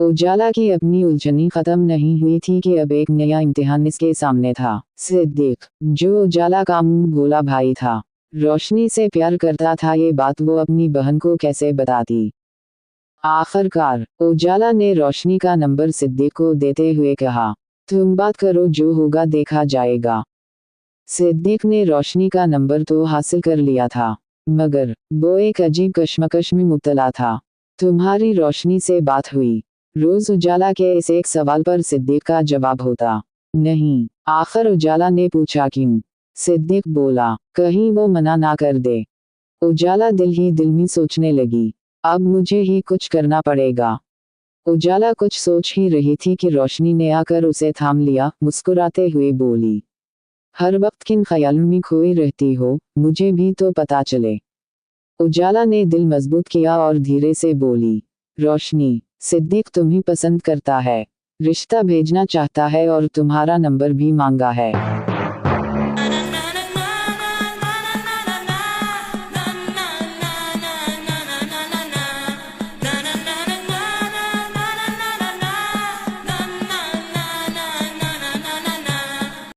उजाला की अपनी उलझनी खत्म नहीं हुई थी कि अब एक नया इम्तिहान इसके सामने था। सिद्दीक, जो उजाला का मुंह भोला भाई था, रोशनी से प्यार करता था, ये बात वो अपनी बहन को कैसे बताती। आखिरकार उजाला ने रोशनी का नंबर सिद्दीक को देते हुए कहा, तुम बात करो, जो होगा देखा जाएगा। सिद्दीक ने रोशनी का नंबर तो हासिल कर लिया था, मगर वो एक अजीब कश्मकश में मुब्तला था। तुम्हारी रोशनी से बात हुई? रोज उजाला के इस एक सवाल पर सिद्दीक का जवाब होता नहीं। आखिर उजाला ने पूछा, क्यों? सिद्दीक बोला, कहीं वो मना ना कर दे। उजाला दिल ही दिल में सोचने लगी, अब मुझे ही कुछ करना पड़ेगा। उजाला कुछ सोच ही रही थी कि रोशनी ने आकर उसे थाम लिया, मुस्कुराते हुए बोली, हर वक्त किन ख्यालों में खोई रहती हो, मुझे भी तो पता चले। उजाला ने दिल मजबूत किया और धीरे से बोली, रोशनी, सिद्दीक तुम्हें पसंद करता है, रिश्ता भेजना चाहता है और तुम्हारा नंबर भी मांगा है।